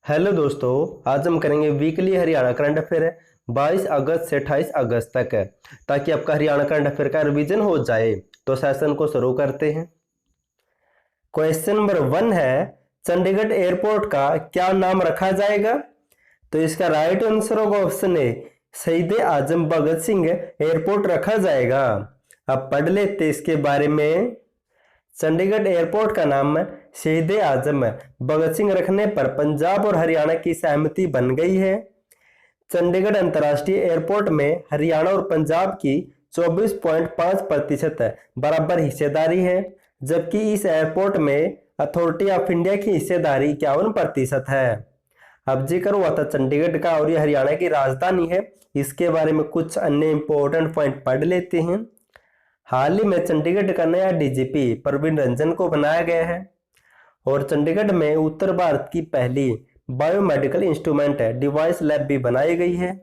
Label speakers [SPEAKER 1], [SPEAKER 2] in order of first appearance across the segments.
[SPEAKER 1] Hello दोस्तों, आज हम करेंगे वीकली हरियाणा करंट अफेयर 22 अगस्त से 28 अगस्त तक ताकि आपका हरियाणा करंट अफेयर का रिवीजन हो जाए। तो सेशन को शुरू करते हैं। क्वेश्चन नंबर 1 है, चंडीगढ़ एयरपोर्ट का क्या नाम रखा जाएगा? तो इसका राइट आंसर होगा ऑप्शन ए, शहीद आजम भगत सिंह एयरपोर्ट रखा जाएगा। अब पढ़ लेते इसके बारे में। चंडीगढ़ एयरपोर्ट का नाम शहीद आजम भगत सिंह रखने पर पंजाब और हरियाणा की सहमति बन गई है। चंडीगढ़ अंतर्राष्ट्रीय एयरपोर्ट में हरियाणा और पंजाब की 24.5% बराबर हिस्सेदारी है, जबकि इस एयरपोर्ट में अथॉरिटी ऑफ इंडिया की हिस्सेदारी 51% है। अब जिक्र हुआ था चंडीगढ़ का और ये हरियाणा की राजधानी है। इसके बारे में कुछ अन्य इंपॉर्टेंट पॉइंट पढ़ लेते हैं। हाल ही में चंडीगढ़ का नया डीजीपी प्रवीण रंजन को बनाया गया है और चंडीगढ़ में उत्तर भारत की पहली बायोमेडिकल इंस्ट्रूमेंट डिवाइस लैब भी बनाई गई है।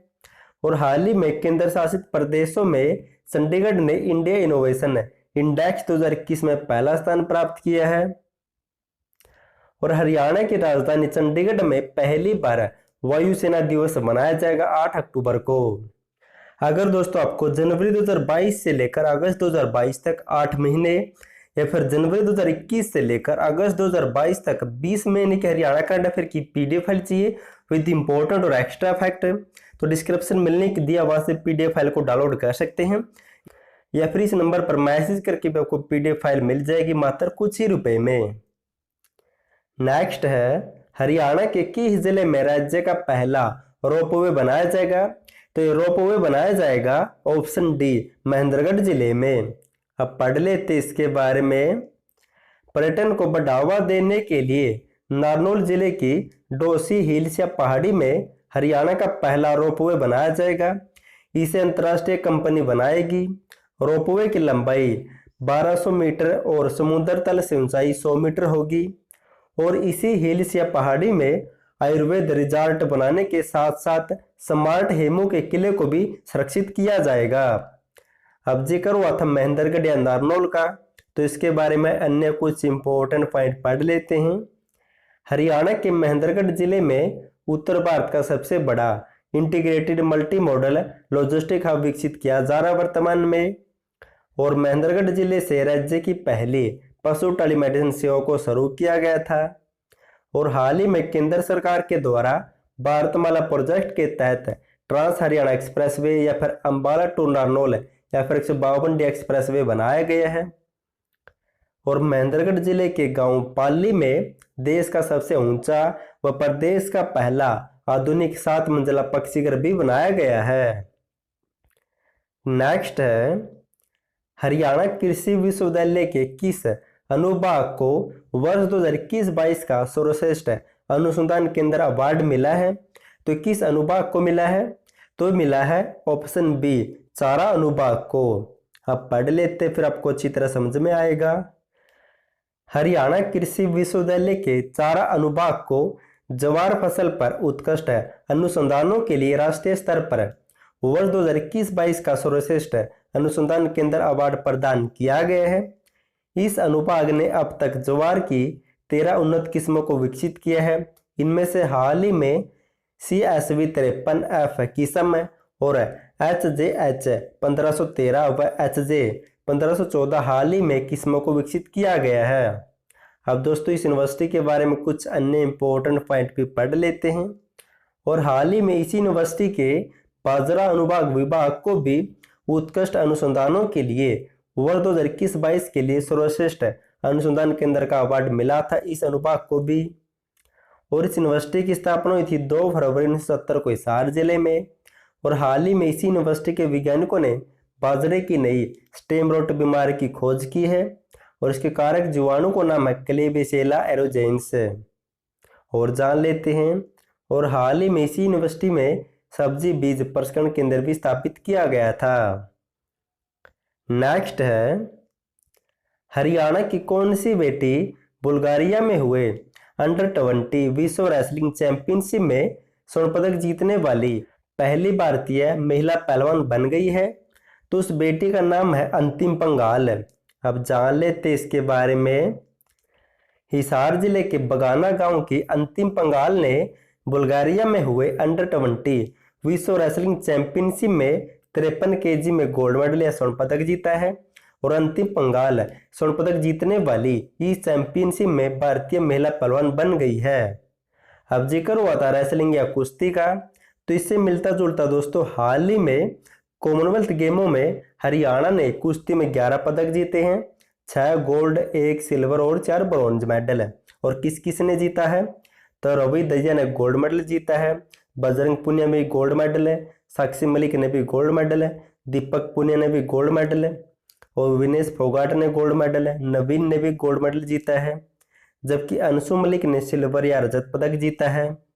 [SPEAKER 1] और हाल ही में केंद्र शासित प्रदेशों में चंडीगढ़ ने इंडिया इनोवेशन इंडेक्स 2021 में पहला स्थान प्राप्त किया है। और हरियाणा की राजधानी चंडीगढ़ में पहली बार वायुसेना दिवस मनाया जाएगा 8 अक्टूबर को। अगर दोस्तों आपको जनवरी 2022 से लेकर अगस्त 2022 तक 8 महीने या फिर जनवरी 2021 से लेकर अगस्त 2022 तक 20 महीने के हरियाणा करंट अफेयर की पीडीएफ फाइल चाहिए विद इंपॉर्टेंट और एक्स्ट्रा फैक्ट, तो डिस्क्रिप्शन मिलने के दिया वहां से पीडीएफ फाइल को डाउनलोड कर सकते हैं या फिर इस नंबर पर मैसेज करके भी आपको पीडीएफ फाइल मिल जाएगी मात्र कुछ ही रुपए में। नेक्स्ट है, हरियाणा के किस जिले में राज्य का पहला रोपवे बनाया जाएगा? तो ये रोपवे बनाया जाएगा ऑप्शन डी, महेंद्रगढ़ जिले में। अब पढ़ लेते इसके बारे में। पर्यटन को बढ़ावा देने के लिए नारनौल जिले की डोसी हिल्स या पहाड़ी में हरियाणा का पहला रोपवे बनाया जाएगा। इसे अंतर्राष्ट्रीय कंपनी बनाएगी। रोपवे की लंबाई 1200 मीटर और समुद्र तल से ऊंचाई 100 मीटर होगी। और इसी हिल्स या पहाड़ी में आयुर्वेद रिजॉर्ट बनाने के साथ साथ स्मार्ट हेमू के किले को भी सुरक्षित किया जाएगा। अब जिक्र हुआ था महेंद्रगढ़ या नारनौल का, तो इसके बारे में अन्य कुछ इंपॉर्टेंट पॉइंट पढ़ लेते हैं। हरियाणा के महेंद्रगढ़ जिले में उत्तर भारत का सबसे बड़ा integrated multi modal logistic hub विकसित किया जा रहा है वर्तमान में। और महेंद्रगढ़ जिले से राज्य की पहली पशु टेलीमेडिसिन सेवा को शुरू किया गया था। और हाल ही में केंद्र सरकार के द्वारा भारतमाला प्रोजेक्ट के तहत ट्रांस हरियाणा एक्सप्रेसवे या फिर अंबाला टू नारनौल या फिर 152D एक्सप्रेसवे बनाया गया है। और महेंद्रगढ़ जिले के गांव पाली में देश का सबसे ऊंचा व प्रदेश का पहला आधुनिक 7 मंजिला पक्षीघर भी बनाया गया है। नेक्स्ट है, हरियाणा कृषि विश्वविद्यालय के किस अनुभाग को वर्ष 2021-22 का सर्वश्रेष्ठ अनुसंधान केंद्र अवार्ड मिला है? तो किस अनुभाग को मिला है? तो मिला है ऑप्शन बी, चारा अनुभाग को। अब पढ़ लेते फिर आपको अच्छी तरह समझ में आएगा। हरियाणा कृषि विश्वविद्यालय के चारा अनुभाग को ज्वार फसल पर उत्कृष्ट अनुसंधानों के लिए राष्ट्रीय स्तर पर वर्ष 2021-22 का सर्वश्रेष्ठ अनुसंधान केंद्र अवार्ड प्रदान किया गया है। इस अनुभाग ने अब तक ज्वार की 13 उन्नत किस्मों को विकसित किया है। इनमें से हाल ही में CSV 53F किस्म और HJH 1513 व HJ 1514 हाल ही में किस्मों को विकसित किया गया है। अब दोस्तों इस यूनिवर्सिटी के बारे में कुछ अन्य इंपॉर्टेंट पॉइंट भी पढ़ लेते हैं। और हाल ही में इसी यूनिवर्सिटी के बाजरा अनुभाग विभाग को भी उत्कृष्ट अनुसंधानों के लिए वर्ष 2021-22 के लिए सर्वश्रेष्ठ अनुसंधान केंद्र का अवार्ड मिला था इस अनुभाग को भी। और इस यूनिवर्सिटी की स्थापना हुई थी 2 फरवरी 1970 को हिसार जिले में। और हाल ही में इसी यूनिवर्सिटी के वैज्ञानिकों ने बाजरे की नई स्टेम रोट बीमारी की खोज की है और इसके कारक जीवाणु को नाम है क्लेबिसेला एरोजेंस। और जान लेते हैं। और हाल ही में इसी यूनिवर्सिटी में सब्जी बीज प्रसंस्करण केंद्र भी स्थापित किया गया था। नेक्स्ट है, हरियाणा की कौन सी बेटी बुल्गारिया में हुए अंडर-20 विश्व रेसलिंग चैंपियनशिप में स्वर्ण पदक जीतने वाली पहली भारतीय महिला पहलवान बन गई है? तो उस बेटी का नाम है अंतिम पंघाल। अब जान लेते इसके बारे में। हिसार जिले के बगाना गांव की अंतिम पंघाल ने बुल्गारिया में हुए अंडर-20 विश्व रेसलिंग चैंपियनशिप में 53 केजी में गोल्ड मेडल या स्वर्ण पदक जीता है। और अंतिम बंगाल स्वर्ण पदक जीतने वाली इस चैंपियनशिप में भारतीय महिला पहलवान बन गई है। अब जिक्र हुआ था रेसलिंग या कुश्ती का, तो इससे मिलता जुलता दोस्तों हाल ही में कॉमनवेल्थ गेमों में हरियाणा ने कुश्ती में 11 पदक जीते हैं, 6 गोल्ड, 1 सिल्वर और 4 ब्रॉन्ज मेडल। और किस किस ने जीता है, तो रवि दहिया ने गोल्ड मेडल जीता है, बजरंग पुनिया में भी गोल्ड मेडल है, साक्षी मलिक ने भी गोल्ड मेडल है, दीपक पुनिया ने भी गोल्ड मेडल है, और विनेश फोगाट ने गोल्ड मेडल है, नवीन ने भी गोल्ड मेडल जीता है, जबकि अंशु मलिक ने सिल्वर या रजत पदक जीता है।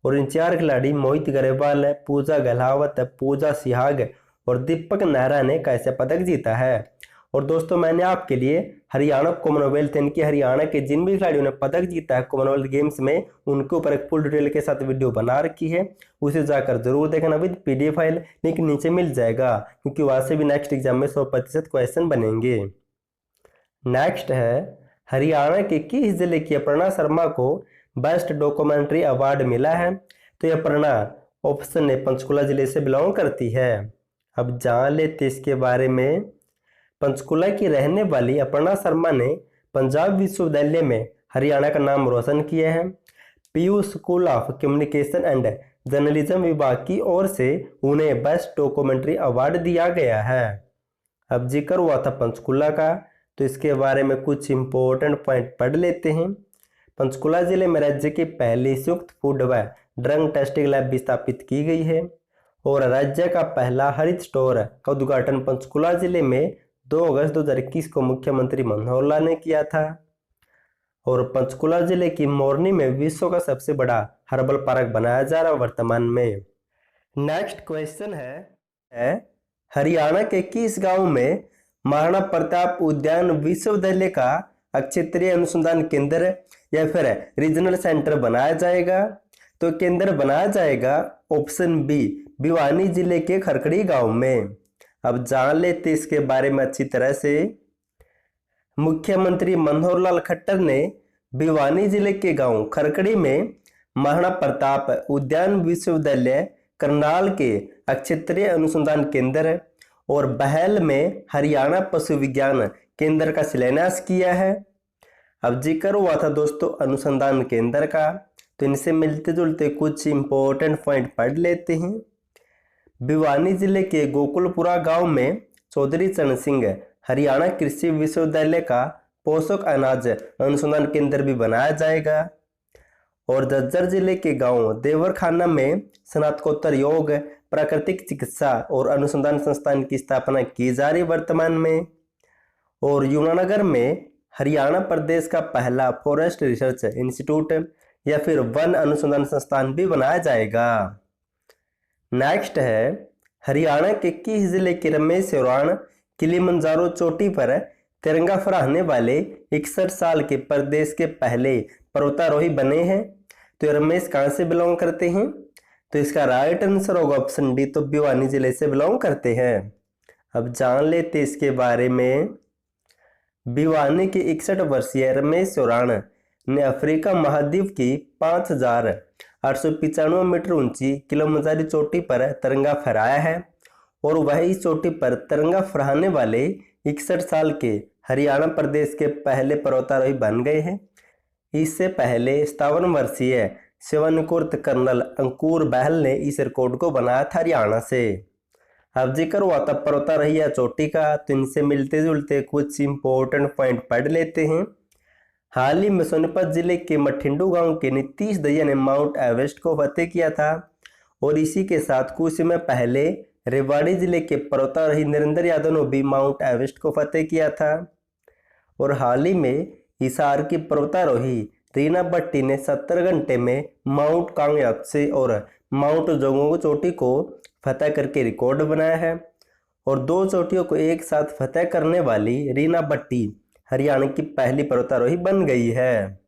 [SPEAKER 1] और इन 4 खिलाड़ी मोहित गरेवाल है, पूजा गहलावत है, पूजा सिहाग और दीपक नेहरा ने कैसे पदक जीता है। और दोस्तों मैंने आपके लिए हरियाणा कॉमनवेल्थ यानी कि हरियाणा के जिन भी खिलाड़ियों ने पदक जीता है कॉमनवेल्थ गेम्स में, उनके ऊपर एक फुल डिटेल के साथ वीडियो बना रखी है, उसे जाकर जरूर देखना विद PDF फाइल, लिंक नीचे मिल जाएगा, क्योंकि वहां से भी नेक्स्ट एग्जाम में 100% क्वेश्चन बनेंगे। नेक्स्ट है हरियाणा के किस जिले की अपर्णा शर्मा को बेस्ट डॉक्यूमेंट्री अवार्ड मिला है, तो यह अपर्णा ऑप्शन है पंचकुला जिले से बिलोंग करती है। अब जान लेते इसके बारे में। पंचकुला की रहने वाली अपर्णा शर्मा ने पंजाब विश्वविद्यालय में हरियाणा का नाम रोशन किया है। PU school of communication and journalism विभाग की ओर से उन्हें बेस्ट डॉक्यूमेंट्री अवार्ड दिया गया है। अब जिक्र हुआ था पंचकुला का, तो इसके बारे में कुछ इंपॉर्टेंट पॉइंट पढ़ लेते हैं। पंचकुला जिले में राज्य की पहली संयुक्त फूड व ड्रग टेस्टिंग लैब भी स्थापित की गई है। और राज्य का पहला हरित स्टोर का उद्घाटन पंचकुला जिले में 2 अगस्त 2021 को मुख्यमंत्री मनोहर लाल ने किया था। और पंचकुला जिले की मोरनी में विश्व का सबसे बड़ा हर्बल पार्क बनाया जा रहा है वर्तमान में। नेक्स्ट क्वेश्चन है हरियाणा के किस गांव में महाराणा प्रताप उद्यान विश्वविद्यालय का क्षेत्रीय अनुसंधान केंद्र या फिर रीजनल सेंटर बनाया जाएगा, तो केंद्र बनाया जाएगा ऑप्शन बी भिवानी जिले के खरकड़ी गांव में। अब जान लेते इसके बारे में अच्छी तरह से। मुख्यमंत्री मनोहर लाल खट्टर ने भिवानी जिले के गांव खरकड़ी में महाराणा प्रताप उद्यान विश्वविद्यालय, करनाल के क्षेत्रीय अनुसंधान केंद्र और बहल में हरियाणा पशु विज्ञान केंद्र का शिलान्यास किया है। अब जिक्र हुआ था दोस्तों अनुसंधान केंद्र का, तो इनसे मिलते जुलते कुछ इंपॉर्टेंट पॉइंट पढ़ लेते हैं। भिवानी जिले के गोकुलपुरा गांव में चौधरी चरण सिंह हरियाणा कृषि विश्वविद्यालय का पोषक अनाज अनुसंधान केंद्र भी बनाया जाएगा। और झज्जर जिले के गांव देवरखाना में स्नातकोत्तर योग, प्राकृतिक चिकित्सा और अनुसंधान संस्थान की स्थापना की जा रही वर्तमान में। और यमुनानगर में हरियाणा प्रदेश का पहला फॉरेस्ट रिसर्च इंस्टीट्यूट या फिर वन अनुसंधान संस्थान भी बनाया जाएगा। नेक्स्ट है हरियाणा के किस जिले के रमेश चौहान किलिमंजारो चोटी पर तिरंगा फहराने वाले 61 साल के प्रदेश के पहले पर्वतारोही बने हैं, तो रमेश कहाँ से बिलोंग करते हैं, तो इसका राइट आंसर होगा ऑप्शन डी, तो भिवानी जिले से बिलोंग करते हैं। अब जान लेते इसके बारे में। भिवानी के 61 वर्षीय रमेश चौहान ने अफ्रीका महाद्वीप की 5895 मीटर ऊंची किलिमंजारो चोटी पर तिरंगा फहराया है। और वह इस चोटी पर तिरंगा फहराने वाले 61 साल के हरियाणा प्रदेश के पहले पर्वतारोही बन गए हैं। इससे पहले 57 वर्षीय सेवानिवृत्त कर्नल अंकुर बहल ने इस रिकॉर्ड को बनाया था हरियाणा से। अब जिक्र हुआ था पर्वतारोही या चोटी का, तो इनसे मिलते जुलते कुछ इंपॉर्टेंट पॉइंट पढ़ लेते हैं। हाल ही में सोनीपत जिले के मठिंडू गांव के नीतीश दहिया ने माउंट एवरेस्ट को फतेह किया था। और इसी के साथ कुछ समय पहले रेवाड़ी जिले के पर्वतारोही नरेंद्र यादव ने भी माउंट एवरेस्ट को फतेह किया था। और हाल ही में हिसार की पर्वतारोही रीना भट्टी ने 70 घंटे में माउंट कांगयात्से और माउंट जोंगो चोटी को फतेह करके रिकॉर्ड बनाया है। और 2 चोटियों को एक साथ फतेह करने वाली रीना भट्टी हरियाणा की पहली पर्वतारोही बन गई है।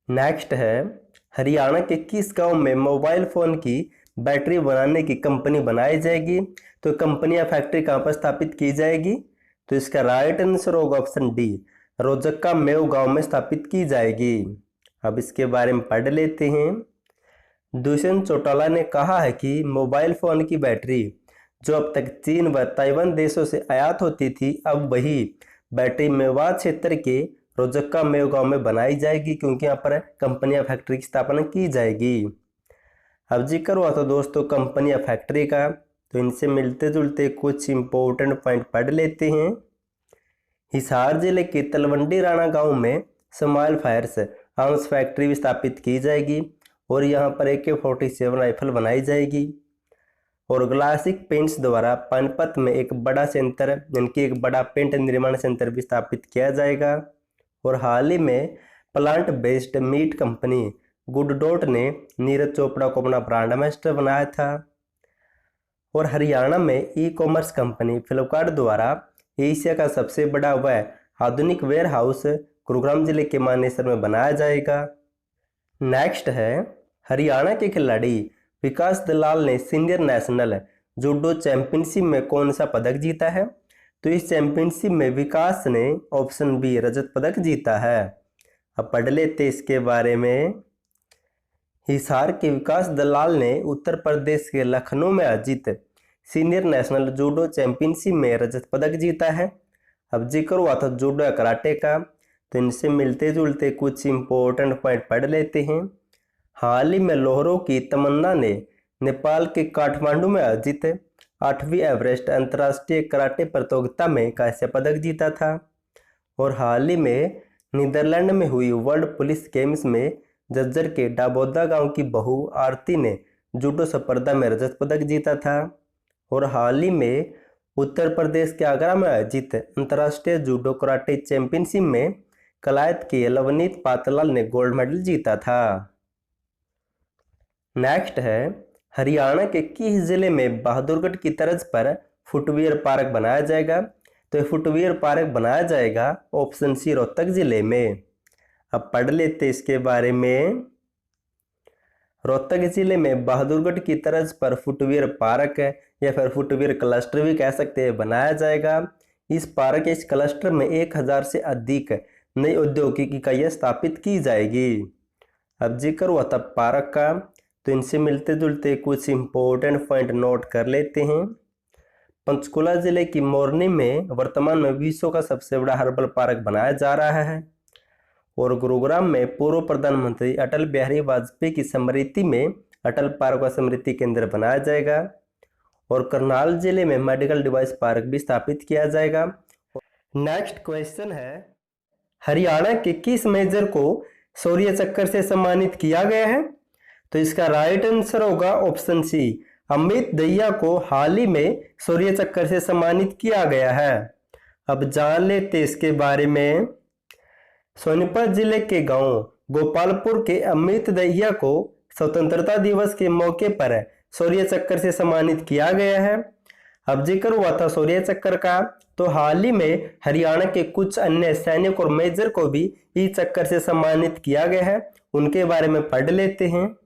[SPEAKER 1] नेक्स्ट है हरियाणा के किस गांव में मोबाइल फोन की बैटरी बनाने की कंपनी बनाई जाएगी, तो कंपनी या फैक्ट्री कहां पर स्थापित की जाएगी, तो इसका राइट आंसर होगा ऑप्शन डी, रोजक्का मेव गांव में स्थापित की जाएगी। अब इसके बारे में पढ़ लेते हैं। दुष्यंत चौटाला ने कहा है कि मोबाइल फोन की बैटरी जो अब तक चीन व ताइवान देशों से आयात होती थी, अब वही बैटरी मेवात क्षेत्र के रोजक्का मेव गांव में बनाई जाएगी, क्योंकि यहाँ पर कंपनी या फैक्ट्री की स्थापना की जाएगी। अब जिक्र हुआ तो दोस्तों कंपनी या फैक्ट्री का, तो इनसे मिलते जुलते कुछ इंपॉर्टेंट पॉइंट पढ़ लेते हैं। हिसार जिले के तलवंडी राणा गांव में स्माइल फायर्स आर्म्स फैक्ट्री भी स्थापित की जाएगी और यहाँ पर AK-47 राइफल बनाई जाएगी। और क्लासिक पेंट्स द्वारा पानीपत में एक बड़ा सेंटर यानी कि एक बड़ा पेंट निर्माण सेंटर भी स्थापित किया जाएगा। और हाल ही में plant based meat company good dot ने नीरज चोपड़ा को अपना ब्रांड एम्बेसडर बनाया था। और हरियाणा में ई-कॉमर्स कंपनी फ्लिपकार्ट द्वारा एशिया का सबसे बड़ा व आधुनिक वेयर हाउस गुरुग्राम जिले के मानेसर में बनाया जाएगा। नेक्स्ट है, हरियाणा के खिलाड़ी विकास दलाल ने सीनियर नेशनल जूडो चैंपियनशिप में कौन सा पदक जीता है? तो इस चैंपियनशिप में विकास ने ऑप्शन बी रजत पदक जीता है। अब पढ़ लेते इसके बारे में। हिसार के विकास दलाल ने उत्तर प्रदेश के लखनऊ में आयोजित सीनियर नेशनल जूडो चैंपियनशिप में रजत पदक जीता है। अब जिक्र हुआ था जूडो या कराटे का, तो इनसे मिलते जुलते कुछ इंपॉर्टेंट पॉइंट पढ़ लेते हैं। हाल ही में लोहरो की तमन्ना ने नेपाल के काठमांडू में आयोजित 8वीं एवरेस्ट अंतर्राष्ट्रीय कराटे प्रतियोगिता में कांस्य पदक जीता था। और हाल ही में नीदरलैंड में हुई वर्ल्ड पुलिस गेम्स में झज्जर के डाबोदा गांव की बहू आरती ने जूडो स्पर्धा में रजत पदक जीता था। और हाल ही में उत्तर प्रदेश के आगरा में आयोजित अंतर्राष्ट्रीय जूडो कराटे चैंपियनशिप में कलायत के लवनीत पातलाल ने गोल्ड मेडल जीता था। नेक्स्ट है, हरियाणा के किस जिले में बहादुरगढ़ की तर्ज पर फुटवियर पार्क बनाया जाएगा? तो फुटवियर पार्क बनाया जाएगा ऑप्शन सी रोहतक जिले में। अब पढ़ लेते इसके बारे में। रोहतक जिले में बहादुरगढ़ की तर्ज पर फुटवियर पार्क या फिर फुटवियर क्लस्टर भी कह सकते हैं बनाया जाएगा। इस क्लस्टर में 1000 से अधिक नई औद्योगिक इकाइयाँ स्थापित की जाएगी। अब जिक्र हुआ था पार्क का, तो इनसे मिलते जुलते कुछ इंपॉर्टेंट पॉइंट नोट कर लेते हैं। पंचकुला जिले की मोरनी में वर्तमान में विश्व का सबसे बड़ा हर्बल पार्क बनाया जा रहा है। और गुरुग्राम में पूर्व प्रधानमंत्री अटल बिहारी वाजपेयी की स्मृति में अटल पार्क व स्मृति केंद्र बनाया जाएगा। और करनाल जिले में मेडिकल डिवाइस पार्क भी स्थापित किया जाएगा। नेक्स्ट क्वेश्चन है, हरियाणा के किस मेजर को शौर्य चक्र से सम्मानित किया गया है? तो इसका राइट आंसर होगा ऑप्शन सी, अमित दहिया को हाल ही में शौर्य चक्र से सम्मानित किया गया है। अब जान लेते इसके बारे में। सोनीपत जिले के गांव गोपालपुर के अमित दहिया को स्वतंत्रता दिवस के मौके पर शौर्य चक्र से सम्मानित किया गया है। अब जिक्र हुआ था शौर्य चक्र का, तो हाल ही में हरियाणा के कुछ अन्य सैनिक और मेजर को भी इस चक्र से सम्मानित किया गया है, उनके बारे में पढ़ लेते हैं।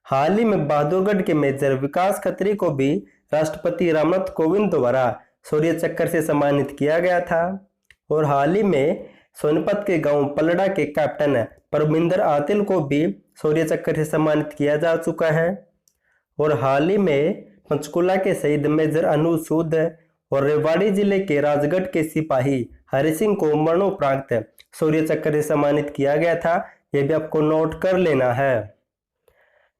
[SPEAKER 1] हाल ही में बहादुरगढ़ के मेजर विकास खत्री को भी राष्ट्रपति रामनाथ कोविंद द्वारा शौर्य चक्र से सम्मानित किया गया था। और हाल ही में सोनीपत के गांव पलड़ा के कैप्टन परमिंदर आतिल को भी शौर्य चक्र से सम्मानित किया जा चुका है। और हाल ही में पंचकुला के शहीद मेजर अनु सूद और रेवाड़ी जिले के राजगढ़ के सिपाही हरि सिंह को मरणोपरांत शौर्य चक्र से सम्मानित किया गया था, यह भी आपको नोट कर लेना है।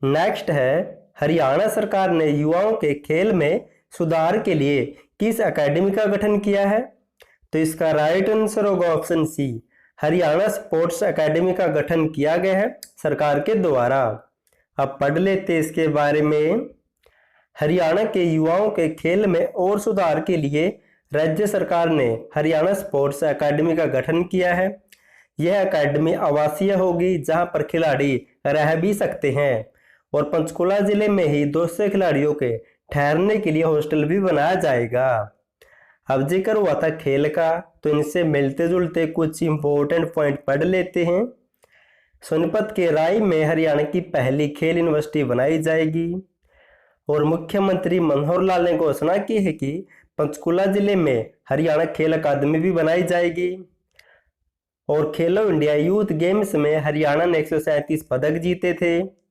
[SPEAKER 1] नेक्स्ट है, हरियाणा सरकार ने युवाओं के खेल में सुधार के लिए किस एकेडमी का गठन किया है? तो इसका राइट आंसर होगा option C, Haryana sports academy का गठन किया गया है सरकार के द्वारा। अब पढ़ लेते इसके बारे में। हरियाणा के युवाओं के खेल में और सुधार के लिए राज्य सरकार ने हरियाणा स्पोर्ट्स एकेडमी का गठन किया है। यह एकेडमी आवासीय होगी, जहां पर खिलाड़ी रह भी सकते हैं। और पंचकुला जिले में ही 200 खिलाड़ियों के ठहरने के लिए हॉस्टल भी बनाया जाएगा। अब जिक्र हुआ था खेल का, तो इनसे मिलते जुलते कुछ इंपॉर्टेंट पॉइंट पढ़ लेते हैं। सोनीपत के राई में हरियाणा की पहली खेल यूनिवर्सिटी बनाई जाएगी। और मुख्यमंत्री मनोहर लाल ने घोषणा की है कि पंचकुला जिले में हरियाणा खेल अकादमी भी बनाई जाएगी। और खेलो इंडिया यूथ गेम्स में हरियाणा ने 137 पदक जीते थे।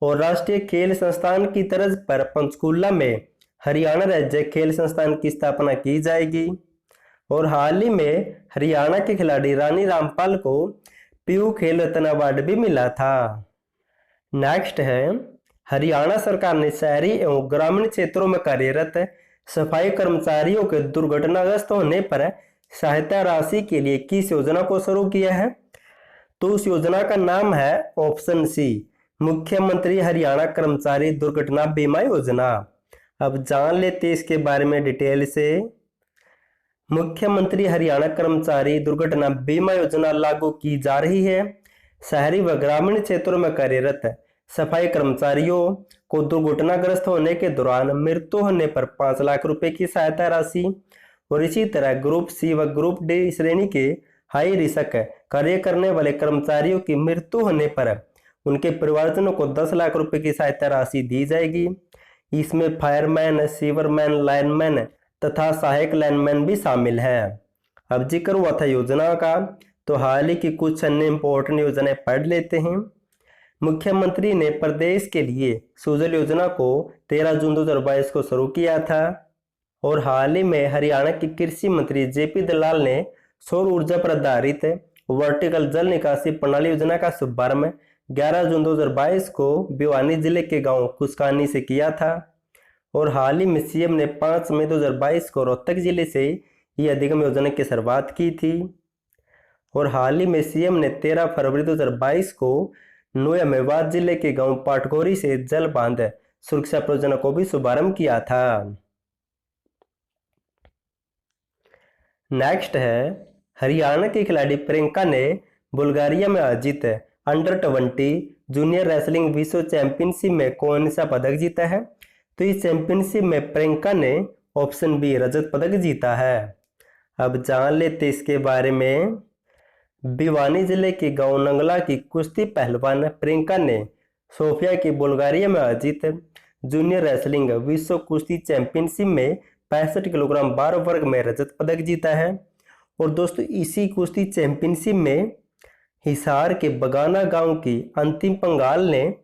[SPEAKER 1] और राष्ट्रीय खेल संस्थान की तर्ज पर पंचकूला में हरियाणा राज्य खेल संस्थान की स्थापना की जाएगी। और हाल ही में हरियाणा के खिलाड़ी रानी रामपाल को पीयू खेल रत्न अवार्ड भी मिला था। नेक्स्ट है, हरियाणा सरकार ने शहरी एवं ग्रामीण क्षेत्रों में कार्यरत सफाई कर्मचारियों के दुर्घटनाग्रस्त होने पर सहायता राशि के लिए किस योजना को शुरू किया है? तो उस योजना का नाम है ऑप्शन सी, मुख्यमंत्री हरियाणा कर्मचारी दुर्घटना बीमा योजना। अब जान लेते इसके बारे में डिटेल से। मुख्यमंत्री हरियाणा कर्मचारी दुर्घटना बीमा योजना लागू की जा रही है। शहरी व ग्रामीण क्षेत्रों में कार्यरत सफाई कर्मचारियों को दुर्घटनाग्रस्त होने के दौरान मृत्यु होने पर 5 लाख रुपए की सहायता राशि और इसी तरह ग्रुप सी व ग्रुप डी श्रेणी के हाई रिस्क कार्य करने वाले कर्मचारियों की मृत्यु होने पर उनके परिवारजनों को 10 लाख रुपए की सहायता राशि दी जाएगी। इसमें फायरमैन, सीवरमैन, लाइनमैन तथा सहायक लाइनमैन भी शामिल है। अब जिक्र हुआ था योजना का, तो हाल ही की कुछ अन्य इंपॉर्टेंट योजनाएं पढ़ लेते हैं। मुख्यमंत्री ने प्रदेश के लिए सुजल योजना को 13 जून 2022 को शुरू किया था। और हाल ही में हरियाणा के कृषि मंत्री जेपी दलाल ने सौर ऊर्जा पर आधारित वर्टिकल जल निकासी प्रणाली योजना का शुभारंभ 11 जून 2022 को भिवानी जिले के गांव कुसकानी से किया था। और हाल ही में सीएम ने 5 मई 2022 को रोहतक जिले से ये अधिगम योजना की शुरुआत की थी। और हाल ही में सीएम ने 13 फरवरी 2022 को नोया मेवात जिले के गांव पाटगोरी से जल बांध सुरक्षा परियोजना को भी शुभारंभ किया था। नेक्स्ट है, हरियाणा की खिलाड़ी प्रियंका ने बुल्गारिया में आयोजित अंडर 20 जूनियर रेसलिंग विश्व चैंपियनशिप में कौन सा पदक जीता है? तो इस चैंपियनशिप में प्रियंका ने ऑप्शन बी रजत पदक जीता है। अब जान लेते इसके बारे में। भिवानी जिले के गांव नंगला की कुश्ती पहलवान प्रियंका ने सोफिया की बुल्गारिया में आयोजित जूनियर रेसलिंग विश्व कुश्ती चैंपियनशिप में 65 किलोग्राम बार वर्ग में रजत पदक जीता है। और दोस्तों इसी कुश्ती चैंपियनशिप में हिसार के बगाना गांव की अंतिम पंगाल ने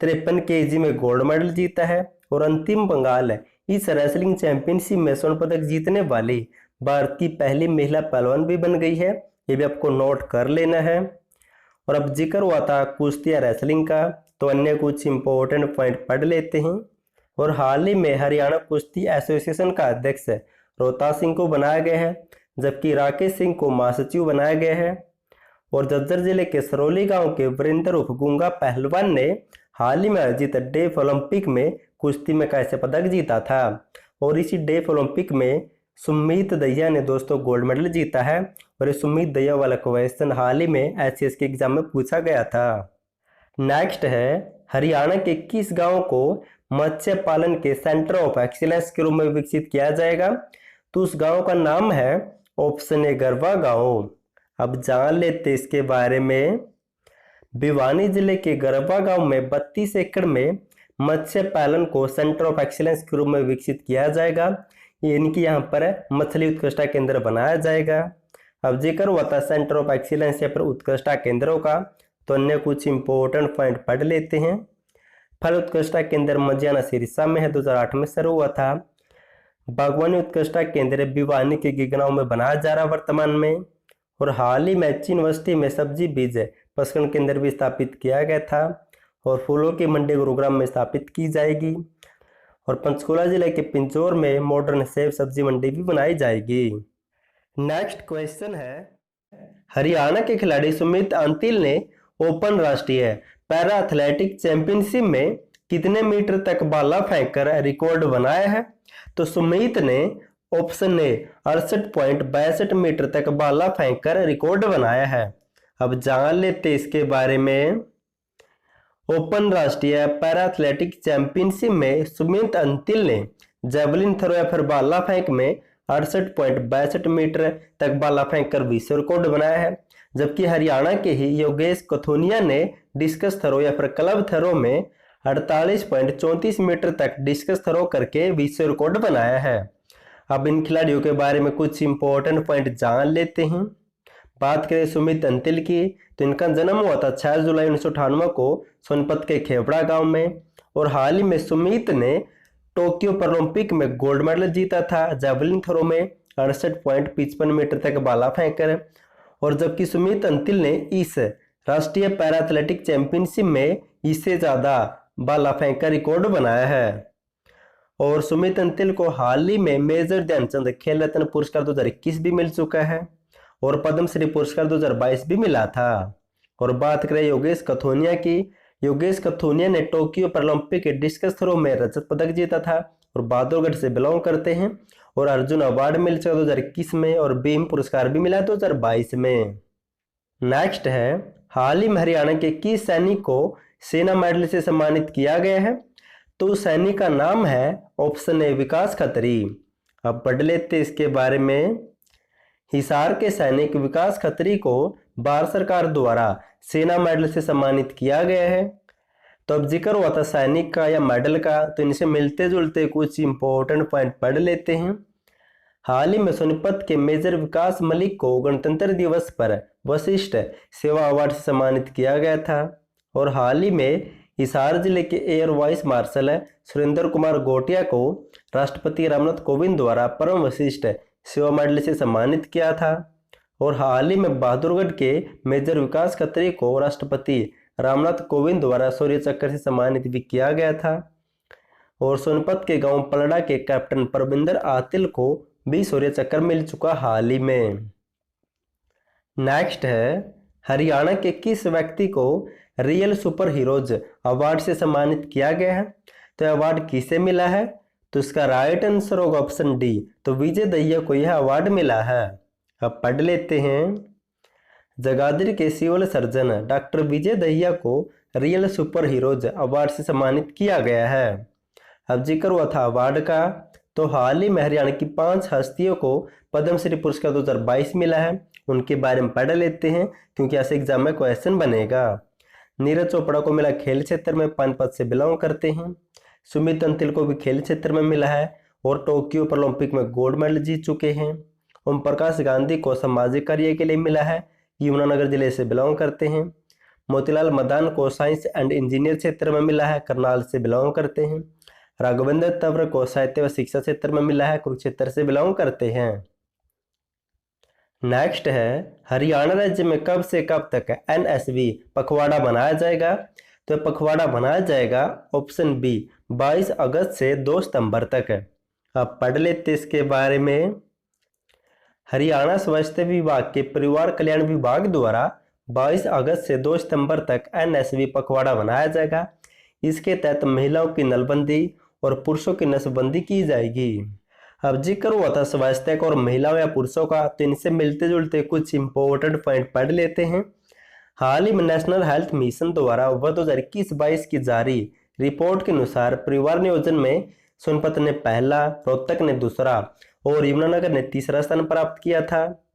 [SPEAKER 1] 53 केजी में गोल्ड मेडल जीता है। और अंतिम पंगाल इस रेसलिंग चैंपियनशिप में स्वर्ण पदक जीतने वाली भारत की पहली महिला पहलवान भी बन गई है। ये भी आपको नोट कर लेना है। और अब जिक्र हुआ था कुश्ती या रेसलिंग का, तो अन्य कुछ इंपॉर्टेंट पॉइंट पढ़ लेते हैं। और हाल ही में हरियाणा कुश्ती एसोसिएशन का अध्यक्ष रोहतास सिंह को बनाया गया है, जबकि राकेश सिंह को महासचिव बनाया गया है। और झज्जर जिले के सरौली गांव के वरिंदर उर्फ गूंगा पहलवान ने हाल ही में आयोजित डेफ ओलंपिक में कुश्ती में कैसे पदक जीता था। और इसी डेफ ओलंपिक में सुमित दहिया ने दोस्तों गोल्ड मेडल जीता है। और ये सुमित दहिया वाला क्वेश्चन हाल ही में एचएस के एग्जाम में पूछा गया था। नेक्स्ट है, हरियाणा के किस गांव को मत्स्य पालन के सेंटर ऑफ एक्सीलेंस के रूप में विकसित किया जाएगा? तो उस गांव का नाम है ऑप्शन ए गरवा गांव। अब जान लेते इसके बारे में। भिवानी जिले के गरवा गांव में 32 एकड़ में मत्स्य पालन को सेंटर ऑफ एक्सीलेंस के रूप में विकसित किया जाएगा। यानी कि यहाँ पर मछली उत्कृष्टता केंद्र बनाया जाएगा। अब जिक्र हुआ था सेंटर ऑफ एक्सीलेंस या पर उत्कृष्टता केंद्रों का, तो अन्य कुछ इंपॉर्टेंट पॉइंट पढ़ लेते हैं। फल उत्कृष्टता केंद्र मजियाना सिरसा में है, 2008 में शुरू हुआ था। बागवानी उत्कृष्टता केंद्र भिवानी के गिगनाव में बनाया जा रहा वर्तमान में। और हाल ही में यूनिवर्सिटी में सब्जी बीज प्रशिक्षण केंद्र भी स्थापित किया गया था। और फूलों की मंडी गुरुग्राम में स्थापित की जाएगी। और पंचकुला जिले के पिंजौर में मॉडर्न सेब सब्जी मंडी भी बनाई जाएगी। नेक्स्ट क्वेश्चन है, हरियाणा के खिलाड़ी सुमित अंतिल ने ओपन राष्ट्रीय पैरा एथलेटिक चैंपियनशिप में कितने मीटर तक भाला फेंककर रिकॉर्ड बनाया है? तो सुमित ने ऑप्शन ए 68.62 मीटर तक भाला फेंककर रिकॉर्ड बनाया है। अब जान लेते इसके बारे में। ओपन राष्ट्रीय पैरा एथलेटिक चैंपियनशिप में सुमित अंतिल ने जेवलिन थ्रो या फिर भाला फेंक में 68.62 मीटर तक भाला फेंककर विश्व रिकॉर्ड बनाया है। जबकि हरियाणा के ही योगेश कथोनिया ने डिस्कस थ्रो या फिर क्लब थ्रो में 48.34 मीटर तक डिस्कस थ्रो करके विश्व रिकॉर्ड बनाया है। अब इन खिलाड़ियों के बारे में कुछ इंपॉर्टेंट पॉइंट जान लेते हैं। बात करें सुमित अंतिल की, तो इनका जन्म हुआ था 6 जुलाई 1998 को सोनपत के खेवड़ा गांव में। और हाल ही में सुमित ने टोक्यो ओलंपिक में गोल्ड मेडल जीता था जैवलिन थ्रो में 68.55 मीटर तक भाला फेंककर। और जबकि सुमित अंतिल ने इस राष्ट्रीय पैरा एथलेटिक चैंपियनशिप में इससे ज्यादा भाला फेंक का रिकॉर्ड बनाया है। और सुमित अंतिल को हाल ही में मेजर ध्यानचंद खेल रत्न पुरस्कार 2021 भी मिल चुका है और पद्मश्री पुरस्कार 2022 भी मिला था। और बात करें योगेश कथोनिया की, योगेश कथोनिया ने टोक्यो ओलंपिक डिस्कस थ्रो में रजत पदक जीता था और बहादुरगढ़ से बिलोंग करते हैं। और अर्जुन अवार्ड मिल चुका 2021 में और भीम पुरस्कार भी मिला 2022 में। नेक्स्ट है, हाल ही में हरियाणा के किस सैनिक को सेना मेडल से सम्मानित किया गया है? तो उस सैनिक का नाम है ऑप्शन ए विकास खत्री। अब पढ़ लेते इसके बारे में। हिसार के सैनिक विकास खत्री को भारत सरकार द्वारा सेना मेडल से सम्मानित किया गया है। तो अब जिक्र हुआ था सैनिक का या मेडल का, तो इनसे मिलते जुलते कुछ इंपॉर्टेंट पॉइंट पढ़ लेते हैं। हाल ही में सोनीपत के मेजर विकास मलिक को गणतंत्र दिवस पर वशिष्ठ सेवा अवार्ड से सम्मानित किया गया था। और हाल ही में हिसार जिले के air vice marshal Surendra Kumar Gotia को राष्ट्रपति रामनाथ कोविंद द्वारा परम वशिष्ठ सेवा मेडल से सम्मानित किया था। और हाल ही में बहादुरगढ़ के मेजर विकास खत्री को राष्ट्रपति रामनाथ कोविंद द्वारा शौर्य चक्र से सम्मानित भी किया गया था। और सोनपत के गांव पलड़ा के कैप्टन परविंदर आतिल को भी शौर्य चक्र मिल चुका हाल ही में। नेक्स्ट है, हरियाणा के किस व्यक्ति को रियल सुपर हीरोज अवार्ड से सम्मानित किया गया है? तो अवार्ड किसे मिला है? तो इसका राइट आंसर होगा ऑप्शन डी, तो विजय दहिया को यह अवार्ड मिला है। अब पढ़ लेते हैं। जगाधरी के civil surgeon doctor Vijay Dahiya को रियल सुपर हीरोज अवार्ड से सम्मानित किया गया है। अब जिक्र हुआ था अवार्ड का, तो हाल ही में हरियाणा की 5 हस्तियों को पद्मश्री पुरस्कार 2022 मिला है। उनके बारे में पढ़ लेते हैं क्योंकि ऐसे एग्जाम में क्वेश्चन बनेगा। नीरज चोपड़ा को मिला खेल क्षेत्र में, पानीपत से बिलोंग करते हैं। सुमित अंतिल को भी खेल क्षेत्र में मिला है और टोक्यो ओलंपिक में गोल्ड मेडल जीत चुके हैं। ओम प्रकाश गांधी को सामाजिक कार्य के लिए मिला है, यमुनानगर जिले से बिलोंग करते हैं। मोतीलाल मदान को साइंस एंड इंजीनियर क्षेत्र में मिला है, करनाल से बिलोंग करते हैं। राघवेंद्र तंवर को साहित्य व शिक्षा क्षेत्र में मिला है, कुरुक्षेत्र से बिलोंग करते हैं। नेक्स्ट है, हरियाणा राज्य में कब से कब तक एनएसवी पखवाड़ा मनाया जाएगा? तो पखवाड़ा मनाया जाएगा ऑप्शन बी 22 अगस्त से 2 सितंबर तक। अब पढ़ लेते इसके बारे में। हरियाणा स्वास्थ्य विभाग के परिवार कल्याण विभाग द्वारा 22 अगस्त से 2 सितंबर तक एनएसवी पखवाड़ा मनाया जाएगा। इसके तहत महिलाओं की नलबंदी और पुरुषों की नसबंदी की जाएगी। अब जिक्र हुआ था स्वास्थ्य और महिलाओं या पुरुषों का, तो इनसे मिलते जुलते कुछ इंपॉर्टेंट पॉइंट पढ़ लेते हैं। हाल ही में नेशनल हेल्थ मिशन द्वारा 2021-22 की जारी रिपोर्ट के अनुसार परिवार नियोजन में सोनपत ने पहला, रोहतक ने दूसरा और यमुनानगर ने तीसरा स्थान प्राप्त किया था।